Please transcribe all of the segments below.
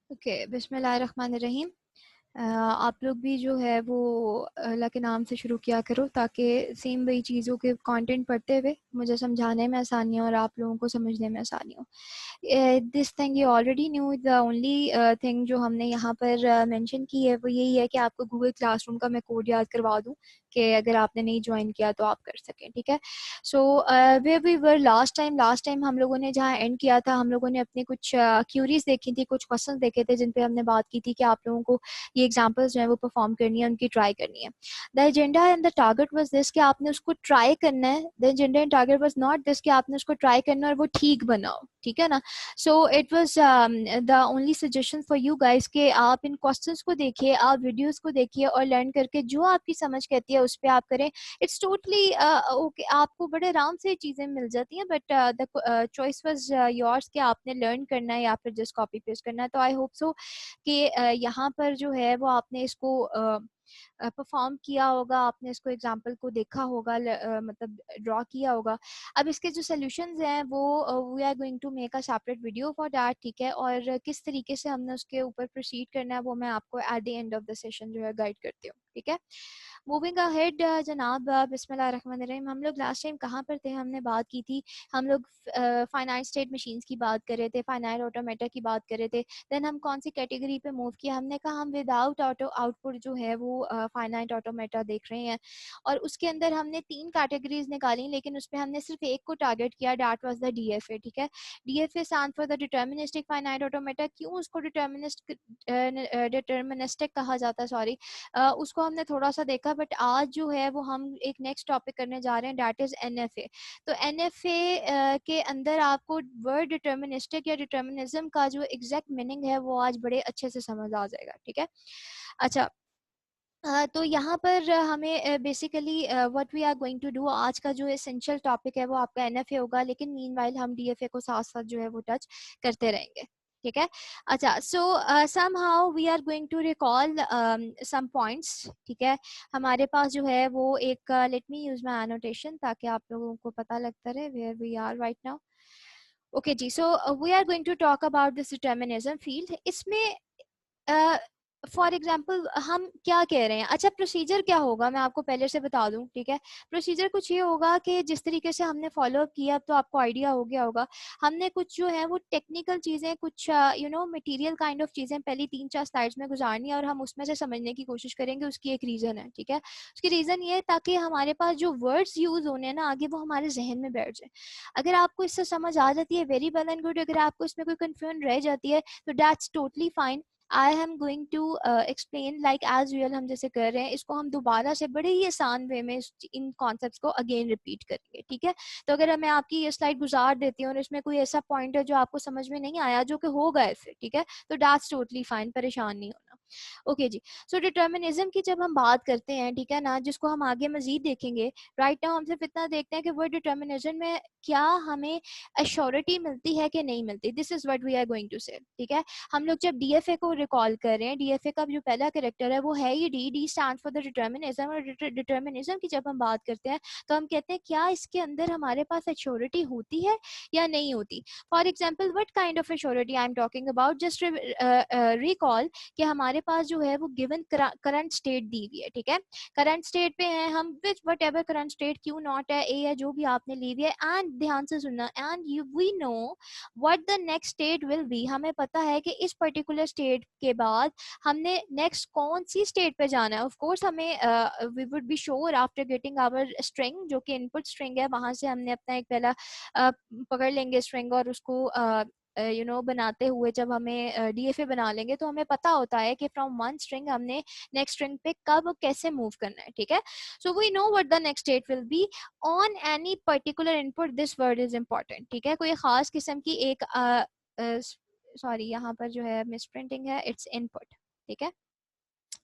Okay, बिस्मिल्लाहिर्रहमानिर्रहीम। आप लोग भी जो है वो अल्लाह के नाम से शुरू किया करो ताकि सेम वही चीज़ों के कंटेंट पढ़ते हुए मुझे समझाने में आसानी हो और आप लोगों को समझने में आसानी हो। This thing you already knew. The only thing जो हमने यहाँ पर मेंशन की है वो यही है कि आपको गूगल क्लासरूम का मैं कोड याद करवा दूँ कि अगर आपने नहीं ज्वाइन किया तो आप कर सकें। ठीक है। So where we were last time हम लोगों ने जहाँ एंड किया था, हम लोगों ने अपनी कुछ क्यूरीज देखी थी, कुछ क्वेश्चन देखे थे जिन पे हमने बात की थी कि आप लोगों को ये एग्जाम्पल्स जो है वो परफॉर्म करनी है, उनकी ट्राई करनी है। The agenda and the target was this कि आपने उसको ट्राई करना है। The agenda and target was not this कि आपने उसको ट्राई करना है और वो ठीक बनाओ। ठीक है ना। So it was the only suggestion for you guys कि आप इन क्वेश्चंस को देखिए, आप वीडियोस को देखिए और लर्न करके जो आपकी समझ कहती है उस पर आप करें। इट्स टोटली ओके, आपको बड़े आराम से चीज़ें मिल जाती हैं, but the choice was yours कि आपने लर्न करना है या फिर जस्ट कॉपी पेस्ट करना है। तो आई होप सो कि यहाँ पर जो है वो आपने इसको परफॉर्म किया होगा, आपने इसको एग्जाम्पल को देखा होगा, मतलब ड्रॉ किया होगा। अब इसके जो सोल्यूशंस हैं वो we are going to make a separate video for that. ठीक है। और किस तरीके से हमने उसके ऊपर प्रोसीड करना है वो मैं आपको at the end of the session जो है गाइड करती हूँ। ठीक है। मूविंग अहेड जनाब, बिस्मिल्लाहिर्रहमानिर्रहीम। हम लोग लास्ट टाइम कहाँ पर थे? हमने बात की थी, हम लोग फाइनाइट स्टेट मशीन्स की बात कर रहे थे, फाइनाइट ऑटोमेटा की बात कर रहे थे। देन हम कौन सी कैटेगरी पे मूव किया? हमने कहा हम विदाउट ऑटो आउटपुट जो है वो फाइनाइट ऑटोमेटा देख रहे हैं, और उसके अंदर हमने 3 कैटेगरीज निकाली, लेकिन उसमें हमने सिर्फ एक को टारगेट किया, दैट वाज द डीएफए। ठीक है। DFA stand for the deterministic finite automata. क्यों उसको डिटर्मिनिस्टिक कहा जाता है, सॉरी, उसको हमने थोड़ा सा देखा, बट आज जो है वो हम एक नेक्स्ट टॉपिक करने जा रहे हैं, दैट इज एनएफए। तो एनएफए के अंदर आपको वर्ड डिटर्मिनिस्टिक या डिटर्मिनिज्म का जो एग्जैक्ट मीनिंग है वो आज बड़े अच्छे से समझ आ जाएगा। ठीक है। अच्छा, तो यहाँ पर हमें basically what we are going to do, आज का जो एसेंशियल टॉपिक है वो आपका एनएफए होगा, लेकिन मीनवाइल हम डीएफए को साथ साथ जो है वो टच करते रहेंगे। ठीक है। अच्छा, so somehow we are going to recall some points. ठीक है। हमारे पास जो है वो एक, let me use my annotation ताकि आप लोगों को पता लगता रहे where we are right now. Okay जी, so we are going to talk about this determinism field. इसमें फॉर एग्जाम्पल हम क्या कह रहे हैं? अच्छा, प्रोसीजर क्या होगा मैं आपको पहले से बता दूं। ठीक है। प्रोसीजर कुछ ये होगा कि जिस तरीके से हमने फॉलो अप किया, अब तो आपको आइडिया हो गया होगा। हमने कुछ जो है वो टेक्निकल चीज़ें, कुछ मटेरियल काइंड ऑफ चीज़ें पहली 3-4 स्लाइड्स में गुजारनी है, और हम उसमें से समझने की कोशिश करेंगे। उसकी एक रीज़न है। ठीक है। उसकी रीज़न ये है ताकि हमारे पास जो वर्ड्स यूज़ होने हैं ना आगे, वो हमारे जहन में बैठ जाए। अगर आपको इससे समझ आ जाती है, वेरी वेल एंड गुड। अगर आपको इसमें कोई कंफ्यूजन रह जाती है तो that's totally fine. I am going to explain like as usual, हम जैसे कर रहे हैं इसको हम दोबारा से बड़े ही आसान वे में इन कॉन्सेप्ट्स को अगेन रिपीट करेंगे। ठीक है। तो अगर मैं आपकी ये स्लाइड गुजार देती हूँ और इसमें कोई ऐसा पॉइंट है जो आपको समझ में नहीं आया, जो कि होगा ऐसे, ठीक है, तो दैट्स टोटली फाइन, परेशान नहीं होना। ओके जी। सो डिटर्मिनिज्म की जब हम बात करते हैं, ठीक है ना, जिसको हम आगे मजीद देखेंगे, राइट नाउ हम सिर्फ इतना देखते हैं कि वो डिटर्मिनिज्म में क्या हमें एश्योरिटी मिलती है कि नहीं मिलती। This is what we are going to say. ठीक है। हम लोग जब डीएफए को रिकॉल कर रहे हैं, डीएफए का जो पहला कैरेक्टर है वो है ही D. D stand for the determinism. और डिटर्मिनिज्म की जब हम बात करते हैं तो हम कहते हैं क्या इसके अंदर हमारे पास एश्योरिटी होती है या नहीं होती। For example, what kind of assurity I am talking about, just recall कि हमारे पास जो है वो गिवन करंट स्टेट दी हुई है। ठीक है। करंट स्टेट पे हैं हम, which what ever current state, Q not है, ए है, जो भी आपने ली हुई है, एंड ध्यान से सुनना, and you we know what the next state will be. हमें पता है कि इस पर्टिकुलर स्टेट के बाद हमने नेक्स्ट कौन सी स्टेट पे जाना है। ऑफ कोर्स हमें we would be sure after getting our string, जो कि इनपुट स्ट्रिंग है, वहां से हमने अपना एक पहला पकड़ लेंगे स्ट्रिंग, और उसको बनाते हुए जब हमें डीएफए बना लेंगे तो हमें पता होता है कि फ्रॉम वन स्ट्रिंग हमने नेक्स्ट स्ट्रिंग पे कब कैसे मूव करना है। ठीक है। So we know what the next state will be on any particular input. This word is important. ठीक है। कोई खास किस्म की एक सॉरी, यहाँ पर जो है मिस प्रिंटिंग है, इट्स इनपुट। ठीक है।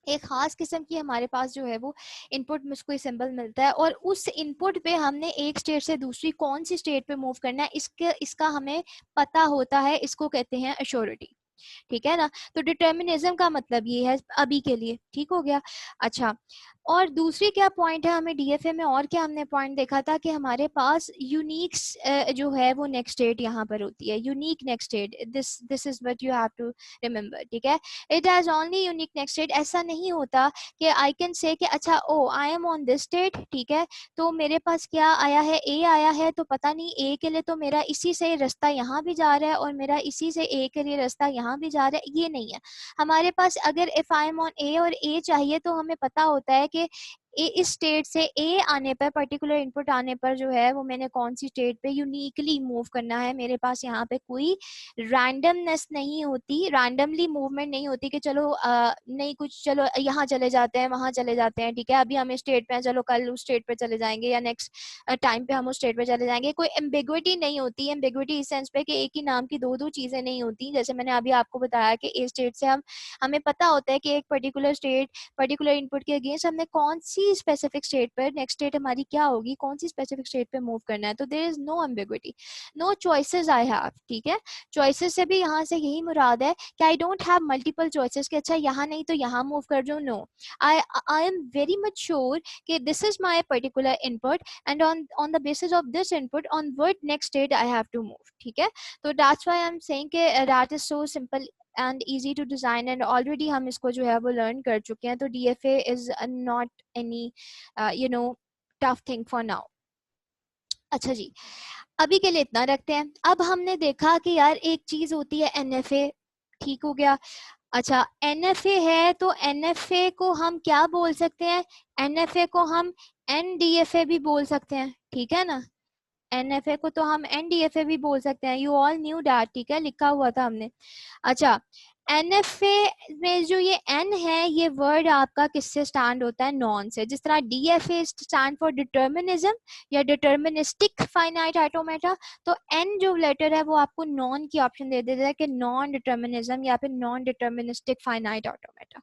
एक खास किस्म की हमारे पास जो है वो इनपुट में कोई सिंबल मिलता है, और उस इनपुट पे हमने एक स्टेट से दूसरी कौन सी स्टेट पे मूव करना है, इसका हमें पता होता है। इसको कहते हैं एश्योरिटी। ठीक है ना। तो डिटर्मिनिज्म का मतलब ये है अभी के लिए, ठीक हो गया। अच्छा, और दूसरी क्या पॉइंट है हमें डीएफए में, और क्या हमने पॉइंट देखा था कि हमारे पास यूनिक जो है वो नेक्स्ट स्टेट यहाँ पर होती है, unique next state, this is what you have to remember, ठीक है। It has only unique next state. ऐसा नहीं होता कि आई कैन से कि अच्छा oh I am on this state, ठीक है, तो मेरे पास क्या आया है, ए आया है, तो पता नहीं ए के लिए तो मेरा इसी से रास्ता यहाँ भी जा रहा है और मेरा इसी से ए के लिए रास्ता यहाँ भी जा रहा है, ये नहीं है हमारे पास। अगर इफ आई एम ऑन ए और ए चाहिए तो हमें पता होता है कि इस स्टेट से ए आने पर, पर्टिकुलर इनपुट आने पर जो है वो मैंने कौन सी स्टेट पे यूनिकली मूव करना है। मेरे पास यहाँ पे कोई रैंडमनेस नहीं होती, रैंडमली मूवमेंट नहीं होती कि चलो नहीं कुछ, चलो यहाँ चले जाते हैं वहां चले जाते हैं, ठीक है, अभी हम इस स्टेट पे हैं, चलो कल उस स्टेट पे चले जाएंगे या नेक्स्ट टाइम पे हम उस स्टेट पे चले जाएंगे। कोई एम्बिग्विटी नहीं होती, एम्बिग्विटी इस सेंस पे कि एक ही नाम की दो दो चीजें नहीं होती। जैसे मैंने अभी आपको बताया कि ए स्टेट से हमें पता होता है कि एक पर्टिकुलर स्टेट, पर्टिकुलर इनपुट के अगेंस्ट हमने कौन सी स्पेसिफिक स्टेट पर, नेक्स्ट स्टेट हमारी क्या होगी, कौन सी स्पेसिफिक स्टेट पे मूव करना है। तो there is no ambiguity, no choices I have, ठीक है। चॉइसेस से भी यहाँ से यही मुराद है कि I don't have multiple choices कि अच्छा यहाँ नहीं तो यहाँ मूव कर जाऊँ, no, I I am very much sure कि this is my particular input and on the basis of this input on what next state I have to move, ठीक है। तो that's why I am saying कि that is so simple and easy to design and already हम इसको जो है वो learn कर चुके हैं। तो DFA is not any you know tough thing for now। अच्छा जी, अभी के लिए इतना रखते हैं। अब हमने देखा कि यार एक चीज होती है NFA, ठीक हो गया। अच्छा, NFA है तो NFA को हम क्या बोल सकते हैं, NFA को हम NDFA भी बोल सकते हैं, ठीक है ना। NFA को तो हम NDFA भी बोल सकते हैं, यू ऑल न्यू डैट, ठीक है, लिखा हुआ था हमने। अच्छा, NFA में जो ये N है ये वर्ड आपका किससे स्टैंड होता है, नॉन से। जिस तरह DFA स्टैंड फॉर डिटर्मिनिज्म या डिटर्मिनिस्टिक फाइनाइट ऑटोमेटा, तो N जो लेटर है वो आपको नॉन की ऑप्शन दे देता है कि नॉन डिटर्मिनिज्म या फिर नॉन डिटर्मिनिस्टिक फाइनाइट ऑटोमेटा,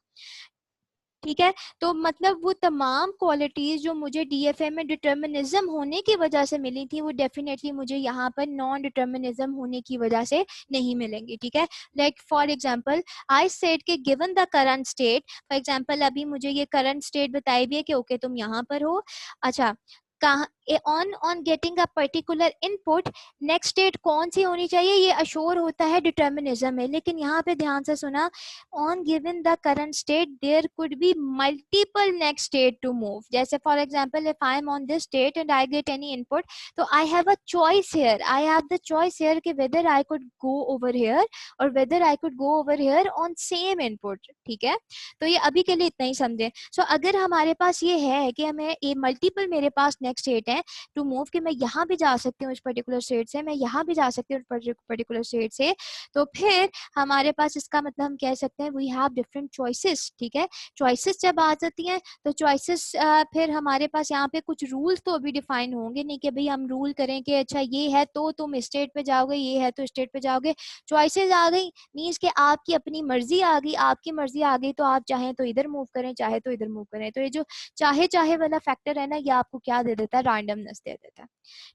ठीक है। तो मतलब वो तमाम क्वालिटीज जो मुझे डीएफए में डिटर्मिनिज्म होने की वजह से मिली थी वो डेफिनेटली मुझे यहाँ पर नॉन डिटर्मिनिज्म होने की वजह से नहीं मिलेंगी, ठीक है। Like for example I said के given the current state, for example अभी मुझे ये करंट स्टेट बताई भी है कि ओके तुम यहाँ पर हो। अच्छा, कहाँ on on getting a particular input next state कौन सी होनी चाहिए, ये अश्योर होता है डिटर्मिनिज्म में। लेकिन यहाँ पे ध्यान से सुना, on given the current state there could be multiple next state to move। जैसे for example if I am on this state and I get any input, तो I have a choice here, I have the choice here कि whether I could go over here or whether I could go over here on same input, ठीक है। तो ये अभी के लिए इतना ही समझे। so, अगर हमारे पास ये है कि हमें ये मल्टीपल मेरे पास नेक्स्ट स्टेट है टू मूव, कि मैं यहाँ भी जा सकती हूँ इस पर्टिकुलर स्टेट से, मैं यहाँ भी जा सकती हूँ पर्टिकुलर स्टेट से, तो फिर हमारे पास इसका मतलब हम कह सकते हैं वी हैव डिफरेंट चॉइसेस, ठीक है। चॉइसेस जब आ जाती हैं तो चॉइसेस फिर हमारे पास यहाँ पे कुछ रूल्स तो अभी डिफाइन होंगे नहीं कि भाई हम रूल करें कि अच्छा ये है तो तुम स्टेट पे जाओगे, ये है तो स्टेट पे जाओगे। चॉइसेस आ गई मीन्स कि आपकी अपनी मर्जी आ गई, आपकी मर्जी आ गई तो आप चाहें तो इधर मूव करें, चाहे तो इधर मूव करें। तो ये जो चाहे चाहे वाला फैक्टर है ना, ये आपको क्या दे देता है, रैंडमनेस दे देता है,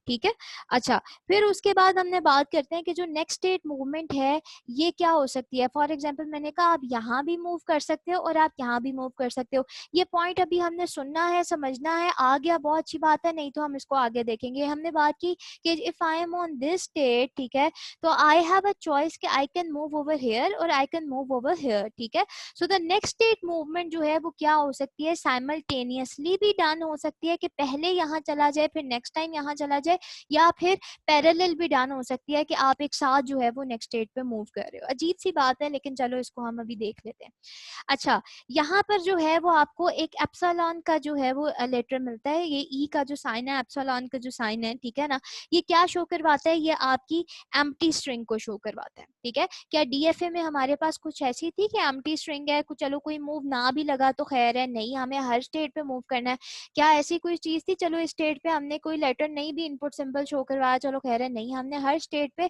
ठीक है। अच्छा, फिर उसके बाद हमने बात करते हैं कि जो नेक्स्ट स्टेट मूवमेंट है ये क्या हो सकती है। फॉर एग्जाम्पल मैंने कहा आप यहाँ भी मूव कर सकते हो और आप यहाँ भी मूव कर सकते हो। ये पॉइंट अभी हमने सुनना है, समझना है, आ गया बहुत अच्छी बात है, नहीं तो हम इसको आगे देखेंगे। हमने बात की कि if I am on this state, ठीक है, तो आई हैव अ चॉइस कि I can move over here और I can move over here, ठीक है। So the next state movement जो है वो क्या हो सकती है, साइमल्टेनियसली भी डन हो सकती है कि पहले यहाँ चला जाए फिर नेक्स्ट टाइम यहाँ चला जाए, या फिर पैरेलल भी डन हो सकती है कि आप एक साथ जो है वो नेक्स्ट स्टेट पे मूव कर रहे हो। अजीब सी बात है लेकिन चलो इसको हम अभी देख लेते हैं। अच्छा, यहाँ पर जो है वो आपको एक एप्सिलॉन का जो है वो लेटर मिलता है, ये ई का जो साइन है, एप्सिलॉन का जो साइन है, ठीक है ना। ये क्या शो करवाता है, ये आपकी एम्प्टी स्ट्रिंग को शो करवाता है, ठीक है। क्या डीएफए में हमारे पास कुछ ऐसी थी कि एम्प्टी स्ट्रिंग है, कुछ चलो कोई मूव ना भी लगा तो खैर है, नहीं हमें हर स्टेट पे मूव करना है, क्या ऐसी कोई चीज थी। चलो चलो इस स्टेट पे हमने कोई लेटर नहीं भी इनपुट सिंबल शो करवाया, चलो कह रहे हैं नहीं, हमने हर स्टेट पे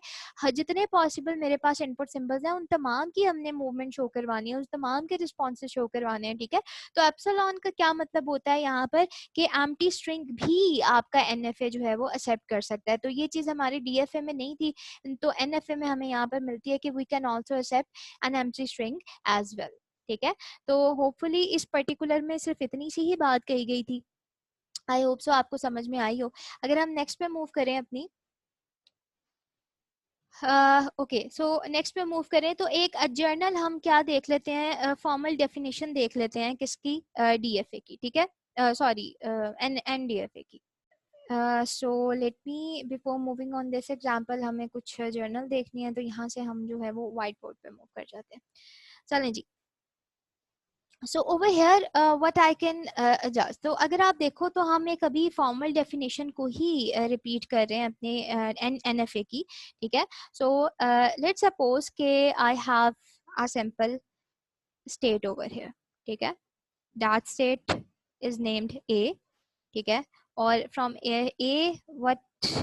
जितने पॉसिबल मेरे पास इनपुट सिंबल्स हैं उन तमाम की हमने मूवमेंट शो करवानी है, उस तमाम के रिस्पॉन्सेज शो करवाने हैं, ठीक है। तो एप्सिलॉन का क्या मतलब होता है यहाँ पर कि एम्प्टी स्ट्रिंग भी आपका एनएफए जो है वो एक्सेप्ट कर सकता है। तो ये चीज़ हमारी डीएफए में नहीं थी, तो एनएफए में हमें यहाँ पर मिलती है कि we can also accept an empty string as well, ठीक है। तो होपफुली इस पर्टिकुलर में सिर्फ इतनी सी ही बात कही गई थी, आई होप सो आपको समझ में आई हो। अगर हम नेक्स्ट पे मूव करें अपनी, ओके सो नेक्स्ट पे मूव करें तो एक जर्नल हम क्या देख लेते हैं, फॉर्मल डेफिनेशन देख लेते हैं किसकी, डीएफए की, ठीक है, सॉरी एन एनडीएफए की। So let me before moving on this example हमें कुछ जर्नल देखनी है, तो यहाँ से हम जो है वो व्हाइट बोर्ड पे मूव कर जाते हैं। चलें जी। So over here what I can adjust, तो अगर आप देखो तो हम एक अभी फॉर्मल डेफिनेशन को ही रिपीट कर रहे हैं अपने एनएफए की, ठीक है। सो लेट्स सपोज के आई have a simple state over here, ठीक है, that state is named a, ठीक है। और from A what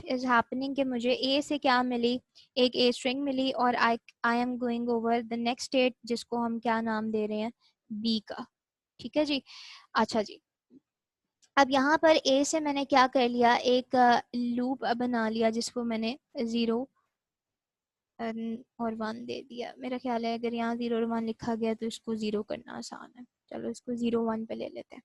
is happening कि मुझे ए से क्या मिली, एक ए स्ट्रिंग मिली, और I I am going over the next state जिसको हम क्या नाम दे रहे हैं, बी का, ठीक है जी। अच्छा जी, अब यहाँ पर ए से मैंने क्या कर लिया, एक लूप बना लिया जिसको मैंने 0 और 1 दे दिया। मेरा ख्याल है अगर यहाँ 0 और 1 लिखा गया तो इसको 0 करना आसान है, चलो इसको 0 1 पे ले लेते हैं।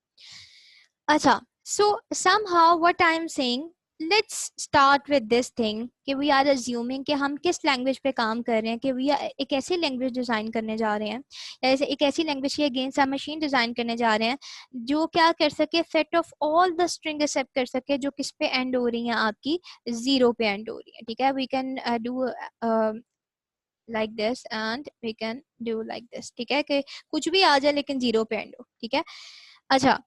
अच्छा, so somehow what I am saying, let's start with this thing कि we are assuming कि हम किस लैंग्वेज पे काम कर रहे हैं, कि we are एक ऐसी लैंग्वेज डिज़ाइन करने जा रहे हैं, या ऐसे एक ऐसी लैंग्वेज की अगेंस्ट हम मशीन डिज़ाइन करने जा रहे हैं जो क्या कर सके, set of all the string accept कर सके जो किस पे एंड हो रही हैं, आपकी 0 पे एंड हो रही है, ठीक है। We can do like this and we can do like this, ठीक है, कि कुछ भी आ जाए लेकिन 0 पे एंड हो, ठीक है। अच्छा,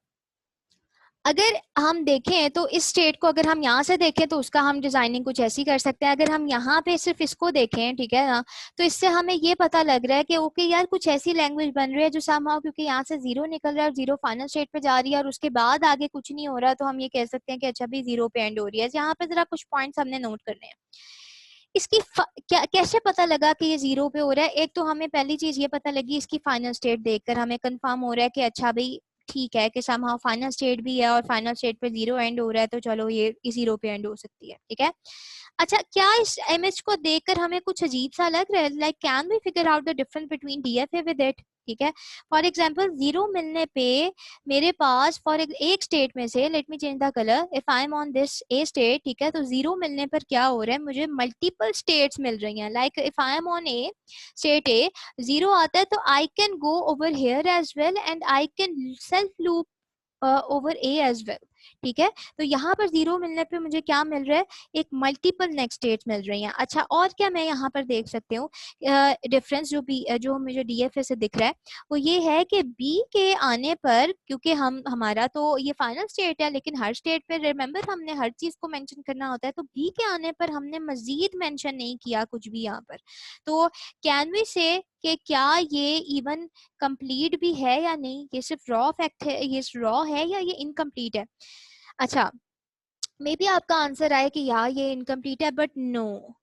अगर हम देखें तो इस स्टेट को अगर हम यहाँ से देखें तो उसका हम डिजाइनिंग कुछ ऐसी कर सकते हैं। अगर हम यहाँ पे सिर्फ इसको देखें, ठीक है ना, तो इससे हमें ये पता लग रहा है कि ओके यार कुछ ऐसी लैंग्वेज बन रही है जो समहाउ, क्योंकि यहाँ से 0 निकल रहा है और 0 फाइनल स्टेट पे जा रही है और उसके बाद आगे कुछ नहीं हो रहा, तो हम ये कह सकते हैं कि अच्छा भी 0 पे एंड हो रही है। यहाँ पे जरा कुछ पॉइंट्स हमने नोट करने हैं। इसकी क्या कैसे पता लगा कि ये 0 पे हो रहा है, एक तो हमें पहली चीज ये पता लगी, इसकी फाइनल स्टेट देखकर हमें कंफर्म हो रहा है कि अच्छा भाई ठीक है कि समहाउ फाइनल स्टेट भी है और फाइनल स्टेट पे 0 एंड हो रहा है, तो चलो ये 0 पे एंड हो सकती है, ठीक है। अच्छा, क्या इस इमेज को देखकर हमें कुछ अजीब सा लग रहा है, like can we figure out the difference between DFA with it, ठीक है। फॉर एग्जांपल 0 मिलने पे मेरे पास फॉर एक स्टेट में से, let me change the colour, if I am on this A state, ठीक है, तो 0 मिलने पर क्या हो रहा है, मुझे मल्टीपल स्टेट्स मिल रही हैं। Like if I am on a state A, 0 आता है तो I can go over here as well and I can self loop over A as well, ठीक है। तो यहाँ पर 0 मिलने पे मुझे क्या मिल रहा है, एक मल्टीपल नेक्स्ट स्टेट मिल रही हैं। अच्छा, और क्या मैं यहाँ पर देख सकती हूँ डिफरेंस जो भी जो मुझे डीएफए से दिख रहा है, वो ये है कि बी के आने पर, क्योंकि हम हमारा तो ये फाइनल स्टेट है, लेकिन हर स्टेट पे रिमेंबर हमने हर चीज को मेंशन करना होता है, तो बी के आने पर हमने मजीद मेंशन नहीं किया कुछ भी यहाँ पर। तो कैन वी से कि क्या ये इवन कंप्लीट भी है या नहीं, ये सिर्फ रॉ फैक्ट है, ये रॉ है या ये इनकम्प्लीट है। अच्छा, मे बी आपका आंसर आए कि यार ये इनकम्प्लीट है, but no,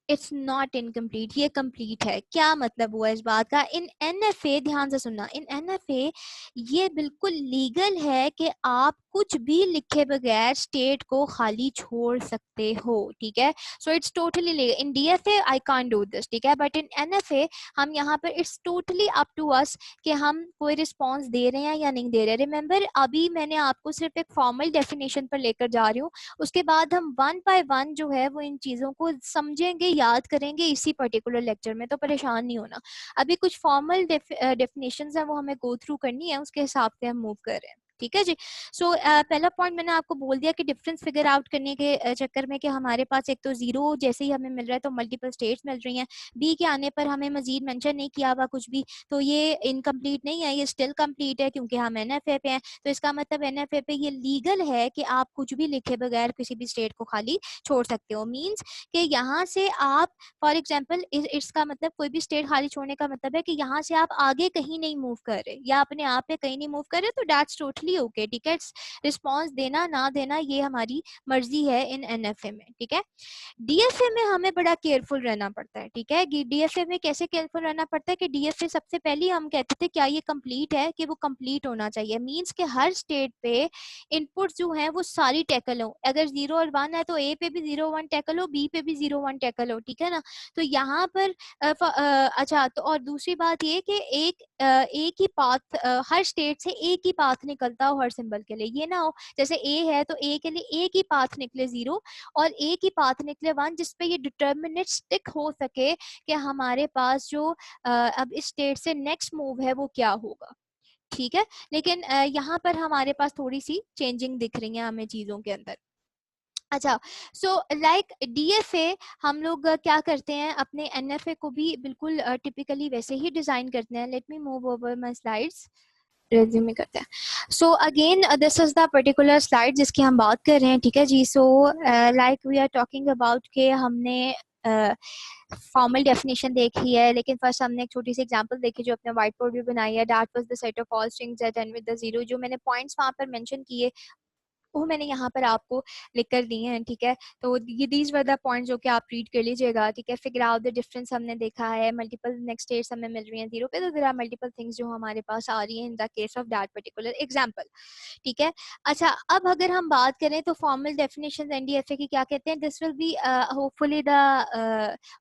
it's not incomplete, ये कंप्लीट है। क्या मतलब हुआ इस बात का, इन एनएफए, ध्यान से सुनना, इन एनएफए ये बिल्कुल लीगल है कि आप कुछ भी लिखे बगैर स्टेट को खाली छोड़ सकते हो, ठीक है। So it's totally legal. In DFA I can't do this, ठीक है, बट इन एनएफए हम यहाँ पर it's totally up to us कि हम कोई रिस्पॉन्स दे रहे हैं या नहीं दे रहे। रिमेंबर अभी मैंने आपको सिर्फ एक फॉर्मल डेफिनेशन पर लेकर जा रही हूँ, उसके बाद हम 1 बाय 1 जो है वो इन चीजों को समझेंगे, याद करेंगे इसी पर्टिकुलर लेक्चर में, तो परेशान नहीं होना। अभी कुछ फॉर्मल डेफिनेशंस हैं वो हमें गो थ्रू करनी है, उसके हिसाब से हम मूव कर रहे हैं, ठीक है जी। सो पहला पॉइंट मैंने आपको बोल दिया कि डिफरेंस फिगर आउट करने के चक्कर में कि हमारे पास एक तो 0 जैसे ही हमें मिल रहा है तो मल्टीपल स्टेट्स मिल रही हैं, बी के आने पर हमें मजीद मेंशन नहीं किया हुआ कुछ भी, तो ये इनकम्प्लीट नहीं है, ये स्टिल कंप्लीट है क्योंकि हम एनएफए पे हैं। तो इसका मतलब एनएफए पे ये लीगल है कि आप कुछ भी लिखे बगैर किसी भी स्टेट को खाली छोड़ सकते हो। मीन्स कि यहाँ से आप फॉर एग्जाम्पल इसका मतलब कोई भी स्टेट खाली छोड़ने का मतलब है कि यहाँ से आप आगे कहीं नहीं मूव कर रहे या अपने आप पे कहीं नहीं मूव कर रहे, तो दैट्स टोटली टोटली ओके, ठीक है। रिस्पॉन्स देना ना देना ये हमारी मर्जी है इन एनएफए में, ठीक है। डीएफए में हमें बड़ा केयरफुल रहना पड़ता है, ठीक है। डीएफए में कैसे केयरफुल रहना पड़ता है कि डीएफए सबसे पहले हम कहते थे क्या ये कंप्लीट है, कि वो कंप्लीट होना चाहिए। मींस के हर स्टेट पे इनपुट जो है वो सारी टैकल हो। अगर 0 और 1 है तो ए पे भी 0 1 टैकल हो, बी पे भी 0 1 टैकल हो, ठीक है ना। तो यहाँ पर अच्छा, तो और दूसरी बात ये कि एक ही पाथ हर स्टेट से एक ही पाथ निकलता हो हर सिंबल के लिए। ये ना हो जैसे ए है तो ए के लिए एक ही पाथ निकले 0 और एक ही पाथ निकले 1, जिसपे ये डिटर्मिनिस्टिक हो सके कि हमारे पास जो अब इस स्टेट से नेक्स्ट मूव है वो क्या होगा, ठीक है। लेकिन यहाँ पर हमारे पास थोड़ी सी चेंजिंग दिख रही है हमें चीजों के अंदर। अच्छा, सो लाइक डीएफए हम लोग क्या करते हैं, अपने एनएफए को भी बिल्कुल टिपिकली वैसे ही डिजाइन करते हैं। Let me move over my slides, resume करते हैं। So again this is the particular slide जिसकी हम बात कर रहे हैं, ठीक है जी। So like we are talking about के हमने फॉर्मल डेफिनेशन देखी है, लेकिन फर्स्ट हमने एक छोटी सी एग्जांपल देखी जो अपने व्हाइट बोर्ड भी बनाई है। That was the set of all strings that and with the zero. जो मैंने पॉइंट्स वहां पर मेंशन किए वो मैंने यहाँ पर आपको लिख कर दिए हैं, ठीक है। तो ये दीज वर द पॉइंट्स जो कि आप रीड कर लीजिएगा, ठीक है। फिगर आउट द डिफरेंस हमने देखा है, मल्टीपल नेक्स्ट स्टेट्स हमें मिल रही हैं 0 पे, तो देयर आर मल्टीपल थिंग्स जो हमारे पास आ रही हैं in the case of that particular example, ठीक है। अच्छा, अब अगर हम बात करें तो फॉर्मल डेफिनेशन एनडीएफए की क्या कहते हैं, this will be hopefully the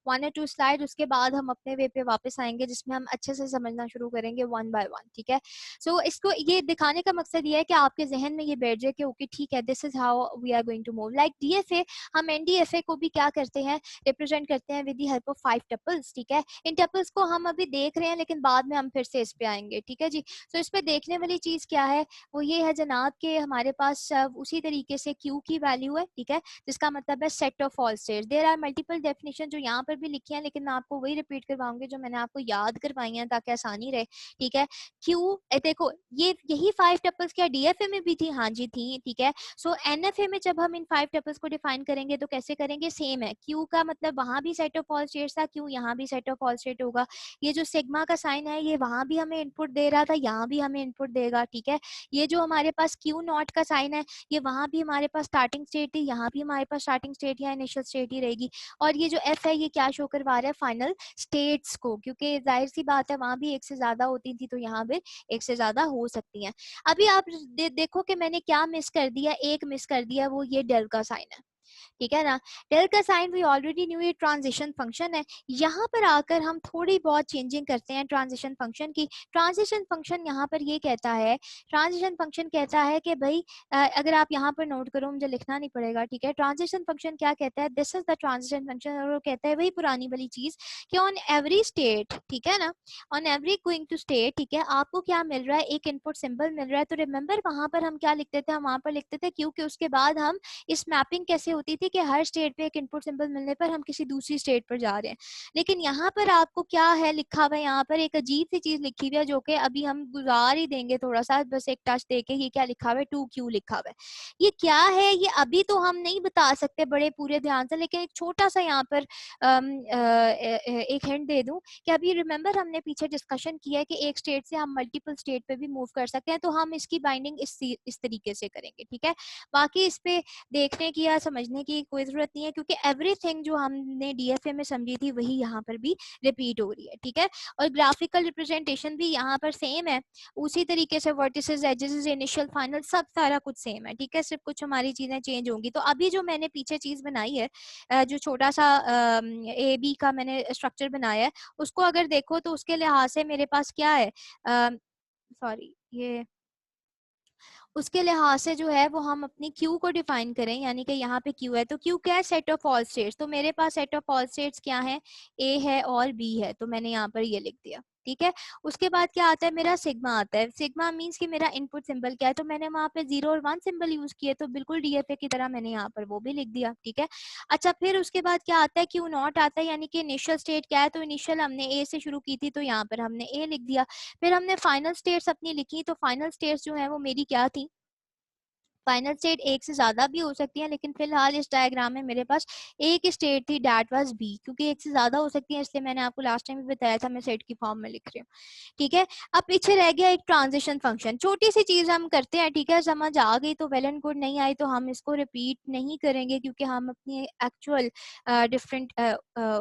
1 or 2 slide. उसके बाद हम अपने वे पे वापस आएंगे जिसमें हम अच्छे से समझना शुरू करेंगे वन बाय वन, ठीक है। सो इसको ये दिखाने का मकसद ये है कि आपके जहन में ये बैठ जाए कि ओके ठीक है, this is how we are going to move. Like DFA, हम एनडीएफए को भी क्या करते हैं, रिप्रेजेंट करते हैं with the help of 5 tuples, ठीक है। इन टपल्स को हम अभी देख रहे हैं लेकिन बाद में हम फिर से इस पे आएंगे, ठीक है जी। सो इस पे देखने वाली चीज क्या है, वो ये है जनाब के हमारे पास उसी तरीके से क्यू की वैल्यू है, ठीक है, जिसका मतलब है set of all states. There are multiple definition जो यहाँ पर भी लिखी है, लेकिन मैं आपको वही रिपीट करवाऊंगी जो मैंने आपको याद करवाई है ताकि आसानी रहे, ठीक है। क्यू देखो, ये यही 5 टपल्स क्या डीएफए में भी थी, हाँ जी थी, ठीक है। सो एनएफए में जब हम इन 5 टपल्स को डिफाइन करेंगे तो कैसे करेंगे, सेम है। क्यू का मतलब वहां भी सेट ऑफ ऑल स्टेट्स था, क्यू यहाँ भी सेट ऑफ ऑल स्टेट होगा। ये जो सिग्मा का साइन है ये वहां भी हमें इनपुट दे रहा था, यहाँ भी हमें इनपुट देगा, ठीक है। ये जो हमारे पास क्यू नॉट का साइन है ये वहां भी हमारे पास स्टार्टिंग स्टेट थी, यहाँ भी हमारे पास स्टार्टिंग स्टेट या इनिशियल स्टेट ही रहेगी। और ये जो एफ है ये क्या शो करवा रहा है, फाइनल स्टेट्स को, क्योंकि जाहिर सी बात है वहां भी एक से ज्यादा होती थी तो यहाँ भी एक से ज्यादा हो सकती हैं। अभी आप देखो कि मैंने क्या मिस कर दिया, एक मिस कर दिया, वो ये डेल का साइन है, ठीक है ना। डेल का साइन वी ऑलरेडी न्यू, ये ट्रांजिशन फंक्शन है। यहाँ पर आकर हम थोड़ी बहुत चेंजिंग करते हैं ट्रांजिशन फंक्शन की। ट्रांजिशन फंक्शन यहाँ पर ये कहता है, ट्रांजिशन फंक्शन कहता है कि भाई अगर आप यहाँ पर नोट करो, मुझे लिखना नहीं पड़ेगा, ठीक है। ट्रांजिशन फंक्शन क्या कहता है, this is the transition function, और वो कहता है वही पुरानी वाली चीज कि ऑन एवरी स्टेट, ठीक है ना, on every going to state, ठीक है, आपको क्या मिल रहा है, एक इनपुट सिंबल मिल रहा है। तो रिमेंबर वहां पर हम क्या लिखते थे, हम वहां पर लिखते थे क्योंकि उसके बाद हम इस मैपिंग कैसे होती थी कि हर स्टेट पे एक इनपुट सिंबल मिलने पर हम किसी दूसरी स्टेट पर जा रहे हैं। लेकिन यहाँ पर आपको क्या है लिखा हुआ है, यहाँ पर एक अजीब सी चीज लिखी हुई है जो कि अभी हम गुजार ही देंगे थोड़ा सा, बस एक टच देके। ये क्या लिखा हुआ है, 2Q लिखा हुआ है। ये क्या है, ये अभी तो हम नहीं बता सकते बड़े पूरे ध्यान से, लेकिन एक छोटा सा यहाँ पर एक हिंट दे दूं कि अभी रिमेंबर हमने पीछे डिस्कशन किया है कि एक स्टेट से हम मल्टीपल स्टेट पे भी मूव कर सकते हैं, तो हम इसकी बाइंडिंग इस तरीके से करेंगे, ठीक है। बाकी इस पे देखने की या समझने की कोई जरूरत नहीं है, क्योंकि एवरीथिंग जो हमने डीएफए में समझी थी वही यहाँ पर भी रिपीट हो रही है, ठीक है। और ग्राफिकल रिप्रेजेंटेशन भी यहाँ पर सेम है, उसी तरीके से वर्टिसेस, एजेस, इनिशियल, फाइनल सब सारा कुछ सेम है, ठीक है। सिर्फ कुछ हमारी चीजें चेंज होंगी। तो अभी जो मैंने पीछे चीज बनाई है, जो छोटा सा ए बी का मैंने स्ट्रक्चर बनाया है, उसको अगर देखो तो उसके लिहाज से मेरे पास क्या है, सॉरी ये उसके लिहाज से जो है वो हम अपनी क्यू को डिफाइन करें, यानी कि यहाँ पे क्यू है तो क्यू क्या है, सेट ऑफ ऑल स्टेट्स। तो मेरे पास सेट ऑफ ऑल स्टेट्स क्या है, ए है और बी है, तो मैंने यहाँ पर ये लिख दिया, ठीक है। उसके बाद क्या आता है, मेरा सिग्मा आता है। सिग्मा मींस कि मेरा इनपुट सिंबल क्या है, तो मैंने वहां पे 0 और 1 सिंबल यूज किए, तो बिल्कुल डीएफए की तरह मैंने यहाँ पर वो भी लिख दिया, ठीक है। अच्छा, फिर उसके बाद क्या आता है, क्यू नॉट आता है, यानी कि इनिशियल स्टेट क्या है, तो इनिशियल हमने ए से शुरू की थी तो यहाँ पर हमने ए लिख दिया। फिर हमने फाइनल स्टेट्स अपनी लिखी, तो फाइनल स्टेट्स जो है वो मेरी क्या थी, फाइनल स्टेट एक से ज्यादा भी हो सकती है, लेकिन फिलहाल इस डायग्राम में मेरे पास एक ही स्टेट थी, दैट वाज बी, क्योंकि एक से ज्यादा हो सकती है इसलिए मैंने आपको लास्ट टाइम भी बताया था, मैं सेट की फॉर्म में लिख रही हूँ। ठीक है, अब पीछे रह गया एक ट्रांजिशन फंक्शन, छोटी सी चीज हम करते हैं, ठीक है, समझ आ गई तो वेल एंड गुड, नहीं आई तो हम इसको रिपीट नहीं करेंगे, क्योंकि हम अपनी एक्चुअल डिफरेंट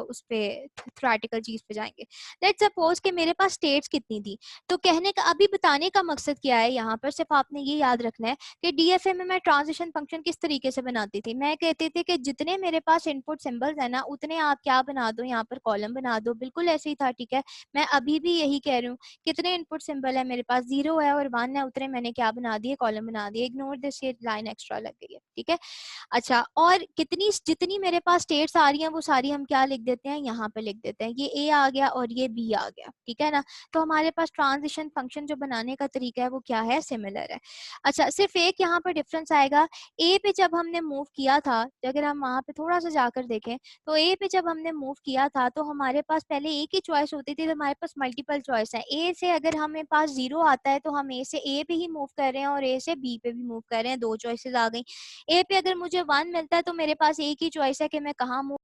उस पे थ्योरेटिकल चीज पे जाएंगे। लेट्स सपोज कि मेरे पास स्टेट्स कितनी थी, तो कहने का अभी बताने का मकसद क्या है यहाँ पर, सिर्फ आपने ये याद रखना है कि डीएफए में मैं ट्रांजिशन फंक्शन किस तरीके से बनाती थी। मैं कहती थी कि जितने मेरे पास इनपुट सिंबल्स है ना, उतने आप क्या बना दो, यहाँ पर कॉलम बना दो, बिल्कुल ऐसे ही था। ठीक है, मैं अभी भी यही कह रही हूँ, कितने इनपुट सिंबल है मेरे पास, 0 है और 1 है, उतने मैंने क्या बना दिए, कॉलम बना दिए। इग्नोर दिस, ये लाइन एक्स्ट्रा लग गई है। ठीक है, अच्छा, और कितनी जितनी मेरे पास स्टेट्स आ रही हैं वो सारी हम क्या लिख देते हैं, यहाँ पे लिख देते हैं, ये ए आ गया और ये बी आ गया। ठीक है ना, तो हमारे पास ट्रांजिशन फंक्शन जो बनाने का तरीका है वो क्या है, सिमिलर है। अच्छा, सिर्फ एक यहाँ पर डिफरेंस आएगा, ए पे जब हमने मूव किया था, अगर हम वहां पे थोड़ा सा जाकर देखें, तो ए पे जब हमने मूव किया था तो हमारे पास पहले एक ही चॉइस होती थी, तो हमारे पास मल्टीपल चॉइस है। ए से अगर हमें पास 0 आता है तो हम ए से ए पे ही मूव कर रहे हैं और ए से बी पे भी मूव कर रहे हैं, दो चॉइसेस आ गई। ए पे अगर मुझे 1 मिलता है तो मेरे पास एक ही चॉइस है कि मैं कहाँ मूव